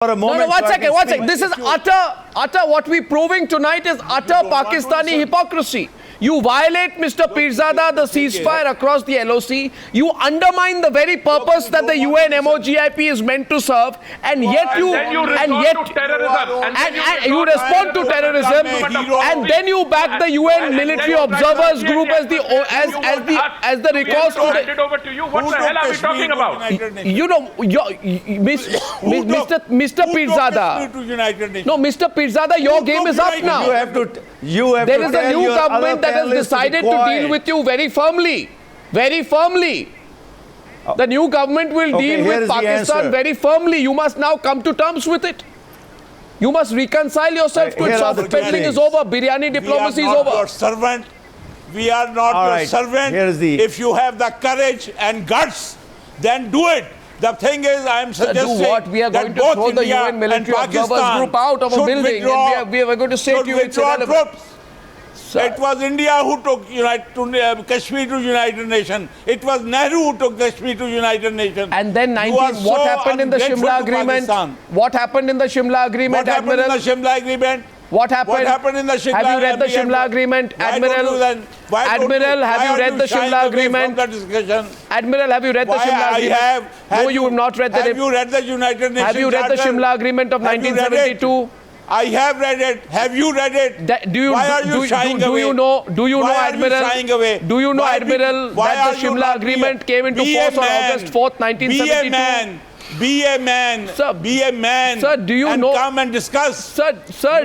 for a moment. No, one second. This is utter, what we're proving tonight is utter Pakistani hypocrisy. You violate, Mr. Pirzada, the ceasefire across the LOC. You undermine the very purpose that the UN MOGIP is meant to serve, and yet you respond to terrorism, and then you back the UN military observers group as the recourse to the. What the hell are we talking about? You know, Mr. Pirzada. No, Mr. Pirzada, your game is up now. There is a new government that has decided to deal with you very firmly. Very firmly. The new government will deal with Pakistan very firmly. You must now come to terms with it. You must reconcile yourself to it. Soft peddling is over. Biryani diplomacy is over. Your servant. We are not your servant. If you have the courage and guts, then do it. The thing is, I am suggesting do what? We are going to throw the UN military observers group out of a building, and we are going to say to you it's irrelevant. It was India who took Kashmir to United Nations. It was Nehru who took Kashmir to United Nations. And then what happened in the Shimla agreement? What happened in the Shimla agreement, Admiral? What happened in the Shimla agreement? What happened? What happened in the Shimla agreement? Have you read the Shimla agreement, Admiral? Admiral, have you read the Shimla agreement? Admiral, have you read the Shimla agreement? I have. No, you have not read the. Have you read the United Nations? Have you read the Shimla agreement of 1972? I have read it. Have you read it? Why are you shying away? Do you know, Admiral? Do you know, Admiral, that the Shimla agreement came into force on August 4th, 1972? Be a man. Sir, be a man. Sir, do you know? Come and discuss. Sir,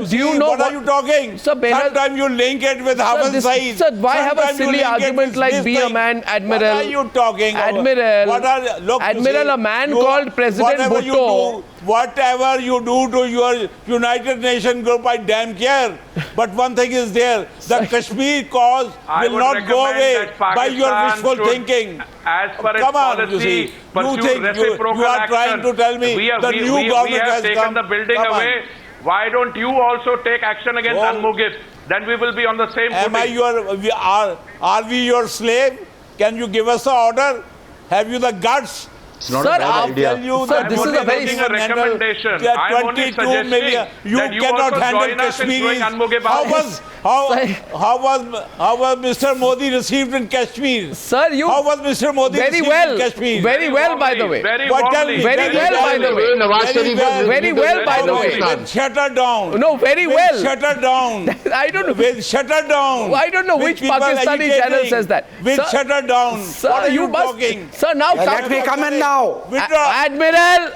do you know what are you talking? Sir, sometimes you link it with Havan Saeed. Sir, why have a silly argument like be a man, Admiral? What are you talking Admiral, Admiral, a man called President Bhutto. Whatever you do to your United Nations group, I damn care. But one thing is there, the Kashmir cause will not go away by your wishful thinking. As per its Come on, policy, you think you are trying to tell me the new government has taken the building away. Why don't you also take action against Unmugif? Then we will be on the same footing. Are we your slave? Can you give us the order? Have you the guts? Sir, this is a very recommendation. I'm only suggesting you cannot handle Kashmir. How was Mr. Modi received in Kashmir? Sir, how was Mr. Modi received in Kashmir? Very well, by the way. Very well, by the way. Shut her down. No, very well. Shut her down. I don't know. Shut her down. I don't know which Pakistani channel says that. Shut her down. What are you talking? Sir, now let me come in now. Admiral,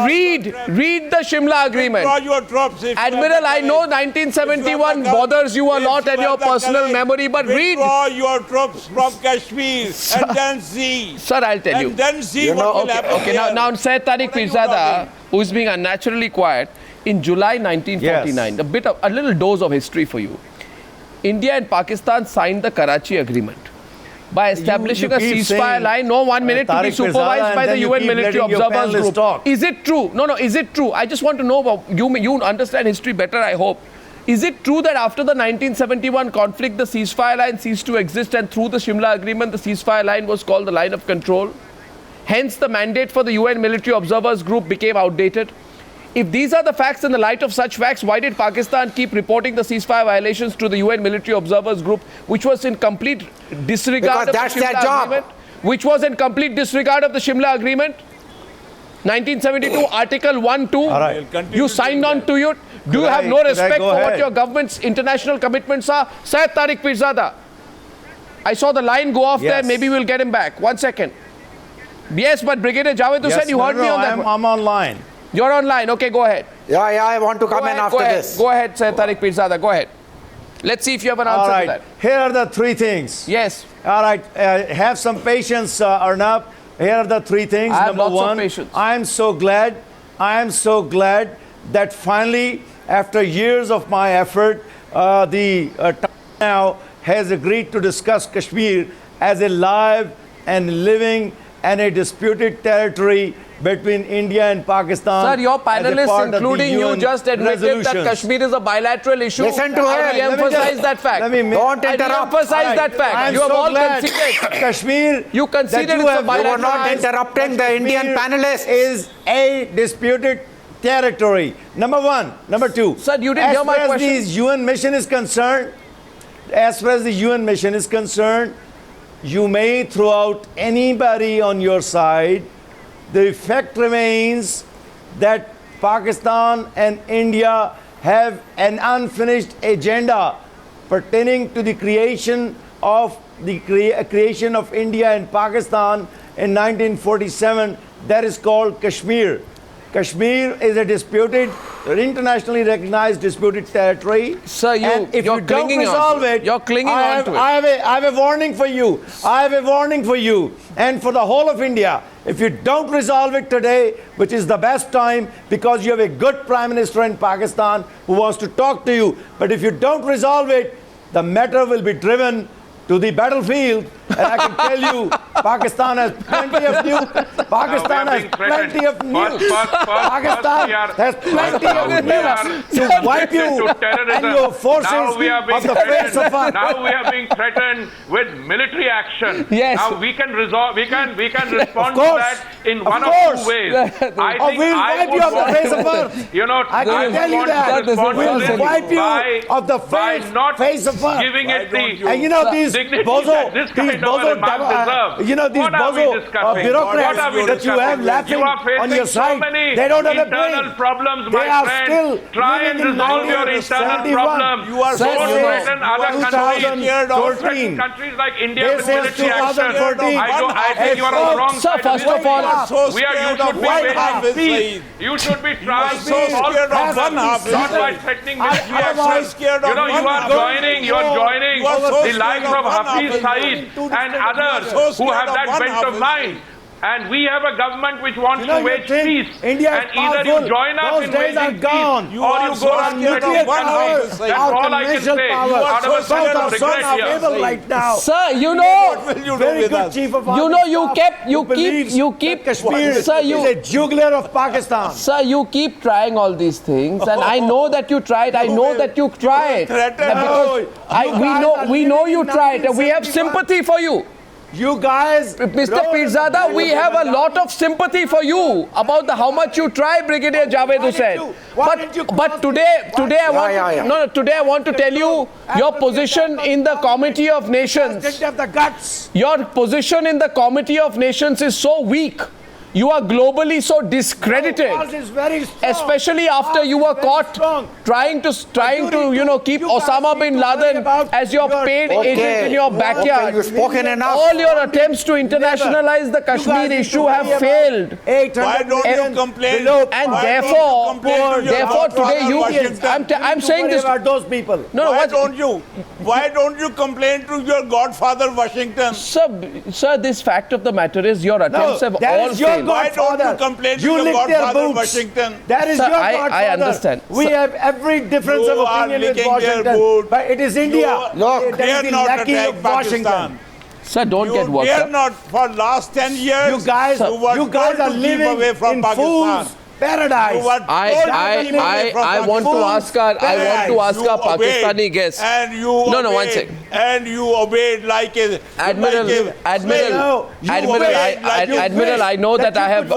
read the Shimla agreement. Admiral, I know 1971 bothers you a lot and your personal memory, but read. Withdraw your troops from Kashmir and then see. Sir, I'll tell you. And then see what will happen. Okay, now Syed Tariq Pirzada, who is being unnaturally quiet, in July 1949, a little dose of history for you. India and Pakistan signed the Karachi Agreement by establishing a ceasefire line, 1 minute, to be supervised by the UN military observers group. Is it true? No, is it true? I just want to know, about you understand history better, I hope. Is it true that after the 1971 conflict, the ceasefire line ceased to exist, and through the Shimla agreement, the ceasefire line was called the line of control? Hence, the mandate for the UN military observers group became outdated. If these are the facts, in the light of such facts, why did Pakistan keep reporting the ceasefire violations to the UN military observers group, which was in complete disregard of the Shimla agreement? Which was in complete disregard of the Shimla agreement? 1972, Article 1-2, you signed on to it. Do you have no respect for what your government's international commitments are? Syed Tariq Pirzada, I saw the line go off there. Maybe we'll get him back. 1 second. Yes, but Brigadier Javed Hussain, you heard me on that one. I'm online. You're online. Okay, go ahead. Yeah, I want to come in after this. Go ahead, Syed Tariq Pirzada. Go ahead. Let's see if you have an answer to that. Here are the three things. Yes. All right. Have some patience, Arnab. Here are the three things. I have Number lots one, of patience. I am so glad that finally, after years of my effort, the now has agreed to discuss Kashmir as a live and living and a disputed territory between India and Pakistan. Sir, your panelists, including you, just admitted that Kashmir is a bilateral issue. Listen to her. I emphasize that fact. Don't interrupt. Emphasize that fact. You have all conceded. Kashmir. You conceded it's a bilateral. You were not interrupting the Indian panelists. Is a disputed territory. Number one. Number two. Sir, you didn't hear my As far as question. the UN mission is concerned, as far as the UN mission is concerned, you may throw out anybody on your side. The effect remains that Pakistan and India have an unfinished agenda pertaining to the creation of creation of India and Pakistan in 1947. That is called Kashmir. Kashmir is a disputed, internationally recognized disputed territory. Sir, and if you're you don't clinging on resolve to it. it, You're clinging I on to it. I have a warning for you. I have a warning for you and for the whole of India. If you don't resolve it today, which is the best time because you have a good Prime Minister in Pakistan who wants to talk to you, but if you don't resolve it, the matter will be driven to the battlefield, and I can tell you, Pakistan has plenty of nukes. Pakistan has plenty of nukes. Pakistan has plenty of nukes to wipe you and your forces Now we are being of the face of earth. Now we are being threatened with military action. Yes. Now we can resolve. We can respond to course. that in Of one of course. two ways. I Or think we'll I wipe would you off the want- face of earth. You know, I can would tell you want that. to respond We'll to this wipe you by, off the by face- not face of earth. giving it the And you know these dignity bozo, that this kind these of bozo, a man deserves. you know these What are we bozo discussing? bureaucrats What are we that you have discussing? laughing You are facing on your so side. many They don't have a internal brain. problems, They my are friend. still Try and living in resolve your internal 1971. problems. You are Sir, Don't you know, threaten other countries. 2014. Don't threaten countries like India They with said military action. 2014. I think you are on the wrong Sir, side of first it. of all, so We are, you scared should of be one waiting half for is peace. Saeed. You should be trying so to solve scared of one problems, half is not by Saeed. threatening I military am so action. scared You of know, you one are half. joining, you are joining You are so the scared likes of of one half Hafiz is Saeed and others so who scared have of that one bent half of is mind. And we have a government which wants You know, to you wage think peace. India is And either you powerful. join us Those in days are waging gone. peace, You or are you so go and scared threaten of one countries. half is Saeed. That's Our all I can conventional say. powers. Out of a so sense scared of of Both are regret so here. unavailable right now. Sir, you know, What will you do Very with good us? chief of army you know, you staff kept, you who believes keep, that Kashmir sir, you, is a jugular of Pakistan. Sir, you keep trying all these things, and I know that you tried. I know that you tried. threaten That us. because You guys are we know living you in tried, and we have 1971. sympathy for you. You guys, Mr. Pirzada, we have a lot of sympathy for you about how much you try, Brigadier Javed Hussain. But today I want to tell you your position in the Committee of Nations. didn't have the guts. Your position in the Committee of Nations is so weak. You are globally so discredited. Ours is very strong. Especially after Ours you is were very caught strong. trying to keep you guys Osama need bin to worry Laden about as your your- paid Okay. agent in your Okay, backyard. you've spoken enough. All your attempts to internationalize the Kashmir issue have failed. Why don't you complain? And Why therefore- don't you complain to your therefore godfather today you- Washington? I'm saying this. about those people. No, Why what- don't you? Why don't you complain to your godfather Washington? Sir, this fact of the matter is your attempts have that all is your failed. Why don't you godfather. complain to You your lick their godfather boots. Washington? That is Sir, your I godfather. understand. We Sir- have every difference You of are opinion with licking their Washington. boots. But it is India. Look, that is dare the not lacking attack of Washington. Pakistan. Sir, don't get You worked dare up. not. For last 10 years, You guys, you were you guys told are to keep living away from in Pakistan. fool's paradise. You were told to keep away from I want to Pakistan. ask our You Pakistani obeyed, guest. And you No, obeyed, one second. And you obeyed like a Admiral, like a Admiral, slave. You Admiral, obeyed like you Admiral, I know that I have.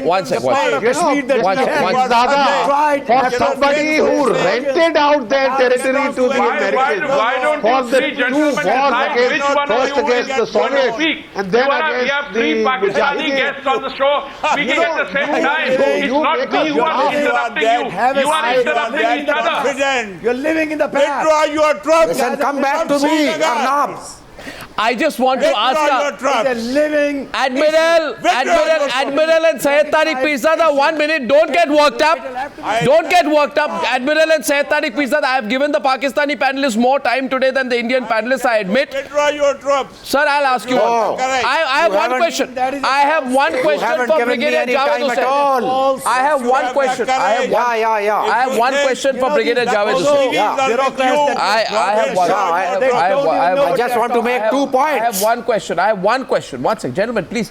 One second. Kashmir that One you second, have one tried For to somebody who rented out their territory to the Americans, Why don't for you the three two gentlemen wars decide which against, one of first you against the is going to Soviets speak? and then We have against three the Pakistani Mujahideen. guests on the show speaking at the same time. It's you not make me us who are laugh. interrupting you. Have a You are side interrupting on each that other. Confident. You're living in the past. Withdraw your troops. Listen, come back to me, Arnab. I just want to Withdraw your ask It's a troops. living Admiral and Syed Tariq Pirzada, 1 minute, don't get worked up. Don't get worked up. Admiral and Syed Tariq Pirzada, I have given the Pakistani panelists more time today than the Indian panelists, I admit. Withdraw your troops. Sir, I'll ask you No. one. Correct. I have You one haven't- question. that is a I have one question haven't for given me Brigadier any Javed time at Hussain. all. I have one have question. that I have courage. one. Yeah. I have one question for Brigadier Javed Also, Hussain. Yeah. bureaucrats that I have one. Yeah, I have- They I have don't one. even know I I just want to make 2 I points. have one question. I have one question. One second. Gentlemen, please.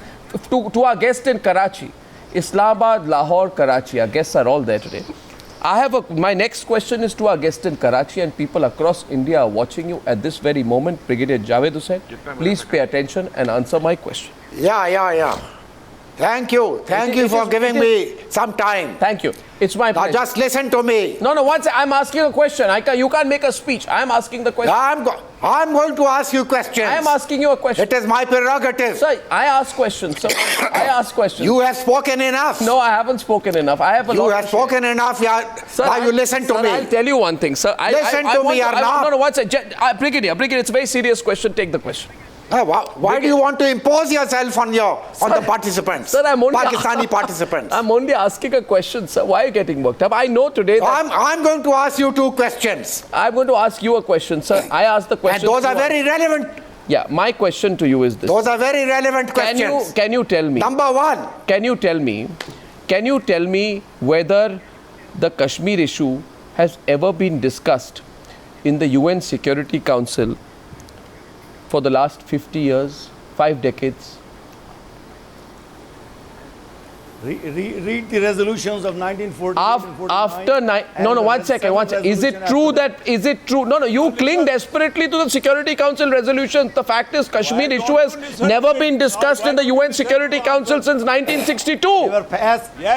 To our guest in Karachi, Islamabad, Lahore, Karachi. Our guests are all there today. My next question is to our guest in Karachi, and people across India are watching you at this very moment. Brigadier Javed Hussain, please pay attention and answer my question. Yeah. Thank you. Thank you for giving me some time. Thank you. It's my Now pleasure. just listen to me. No, I'm asking a question. You can't make a speech. I'm asking the question. I'm going to ask you questions. I'm asking you a question. It is my prerogative. Sir, I ask questions. Sir, I ask questions. You have spoken enough. No, I haven't spoken enough. I have a lot You to have share. spoken enough. Sir, now you listen to sir, me. I'll tell you one thing, sir. Listen to me, Arnab. No, one second. Brigadier, it's a very serious question. Take the question. Why do you want to impose yourself on the participants? Sir, I'm only Pakistani participants. I'm only asking a question, sir. Why are you getting worked up? I know today that I'm going to ask you 2 questions. I'm going to ask you a question, sir. I asked the question. And those are very relevant. Yeah, my question to you is this. Those are very relevant questions. Can you tell me? Number 1. Can you tell me whether the Kashmir issue has ever been discussed in the UN Security Council for the last 50 years, 5 decades? Read the resolutions of 1948 one second. Is it true? No, you cling desperately to the Security Council resolutions. The fact is, Kashmir issue has never been discussed in the UN Security Council since 1962.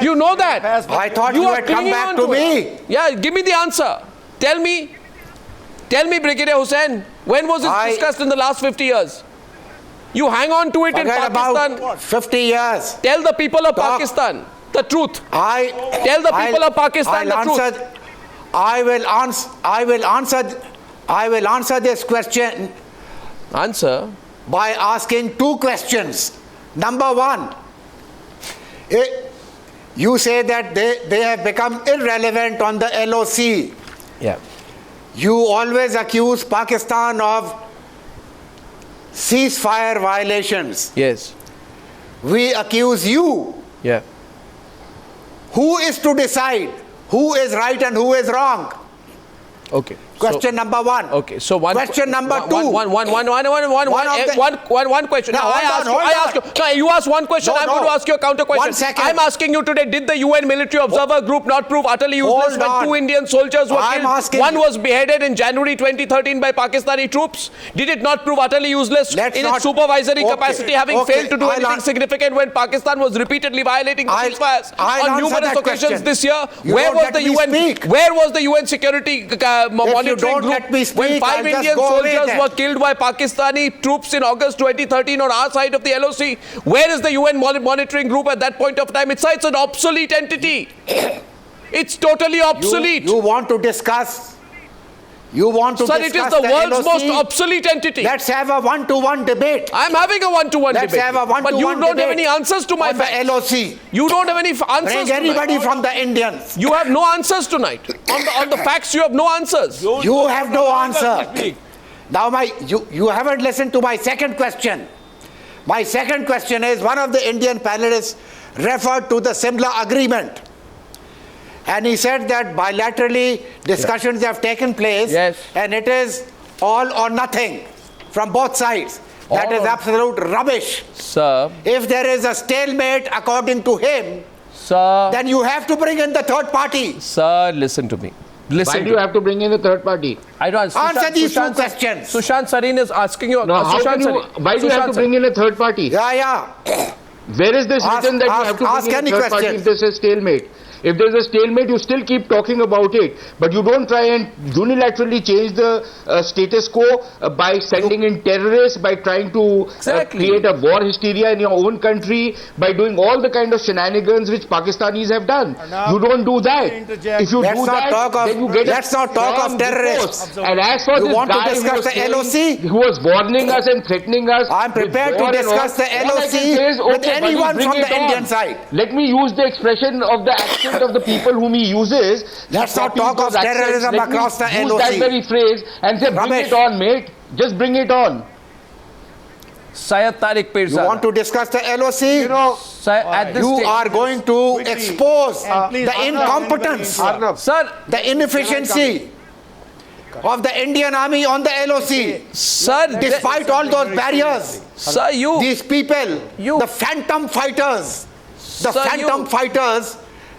You know that. I thought you had come back to me. Yeah, give me the answer. Tell me, Brigadier Hussain, when was it discussed in the last 50 years? You hang on to it in Pakistan. About 50 years. Tell the people of Pakistan the truth. Tell the people of Pakistan the truth. I will answer this question. Answer? By asking 2 questions. Number 1, you say that they have become irrelevant on the LOC. Yeah. You always accuse Pakistan of ceasefire violations. Yes. We accuse you. Yeah. Who is to decide who is right and who is wrong? Okay. Question number 1. Okay. So question number 2. One question. Now, I ask you. No, you ask one question. I'm going to ask you a counter question. 1 second. I'm asking you today, did the UN Military Observer Group not prove utterly useless when 2 Indian soldiers were killed? One was beheaded in January 2013 by Pakistani troops. Did it not prove utterly useless in its supervisory capacity, having failed to do anything significant when Pakistan was repeatedly violating the ceasefires on numerous occasions this year? Where was the UN Security Monitoring Group when 5 Indian soldiers were killed by Pakistani troops in August 2013 on our side of the LOC? Where is the UN monitoring group at that point of time? It's an obsolete entity. It's totally obsolete. You want to discuss? Sir, it is the world's most obsolete entity. Let's have a one-to-one debate. I'm having a one-to-one debate. Let's have a one-to-one debate. But you don't have any answers to my facts. The LOC. You don't have any answers. Bring anybody from the Indians. You have no answers tonight. On the facts, you have no answers. You have no answer. Now, you haven't listened to my second question. My second question is, one of the Indian panelists referred to the Simla Agreement. And he said that bilaterally discussions have taken place, and it is all or nothing from both sides. That is absolute rubbish. Sir. If there is a stalemate according to him, then you have to bring in the third party. Sir, listen to me. Why do you have to bring in the third party? I don't answer these 2 questions. Sushant Sareen is asking you. No, why do you have to bring in a third party? Yeah. Where is this written that you have to bring in a third party if there's a stalemate? If there's a stalemate, you still keep talking about it, but you don't try and unilaterally change the status quo by sending in terrorists, by trying to create a war hysteria in your own country, by doing all the kind of shenanigans which Pakistanis have done. You don't do that. If you do that, then you get let's not talk of terrorists. And as for this guy who was warning us and threatening us, I'm prepared to discuss the LOC with anyone from the Indian side. Let me use the expression of the action of the people whom he uses. Let's not talk of terrorism across the LOC. Use that very phrase and say, bring it on, mate. Just bring it on. Syed Tariq Pirzada. You want to discuss the LOC? You are going to expose the incompetence, the inefficiency of the Indian army on the LOC. Sir, despite all those barriers, these people, the phantom fighters,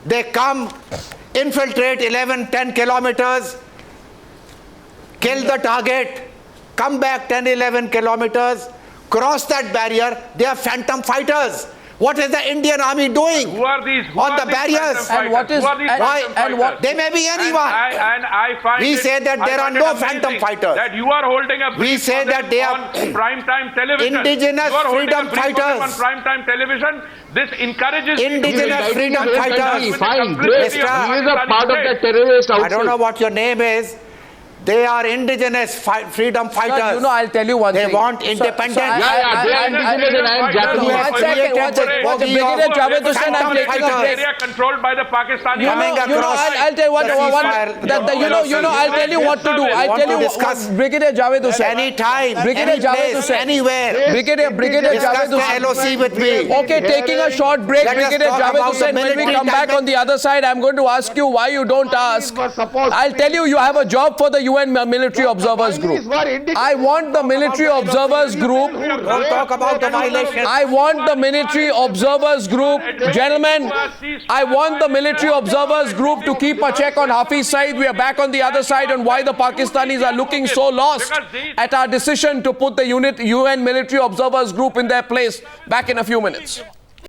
they come, infiltrate 11-10 kilometers, kill the target, come back 10-11 kilometers, cross that barrier. They are phantom fighters. What is the Indian army doing? Who are these? On the barriers? And what is- and what- They may be anyone. And I find We it- say that I there are find it no amazing phantom fighters. That you are holding a We brief say for them that they are on prime time television. indigenous you are holding freedom a brief for them fighters. on prime time television. This encourages Indigenous freedom fighters. Fine, great. He is a part of the terrorist outfit. I don't know what your name is. They are indigenous freedom fighters. Sir, you know, I'll tell you one They thing. want independence. Yeah, they are indigenous and I am Japanese. One second, one second. Brigadier Javed Hussain, I'm taking a break. area controlled by the Pakistani Coming army. across I'll tell you what, the ceasefire. I'll tell you what to do. I'll want tell to you discuss Brigadier Javed Hussain. Anytime, Brigadier any Javed place, Hussain. anywhere. Brigadier Discuss Javed the Hussain. LOC with me. Okay, taking a short break, Let us Brigadier talk Javed about the Hussain. When we military come back tactics. on the other side, I'm going to ask you why you don't ask. I'll tell you, you have a job for the UN Military Observers Group. I want the Military Observers Group. Don't talk about the violation. I want the Military Observers Group, gentlemen, I want the Military Observers Group to keep a check on Hafiz Saeed. We are back on the other side on why the Pakistanis are looking so lost at our decision to put the UN Military Observers Group in their place. Back in a few minutes.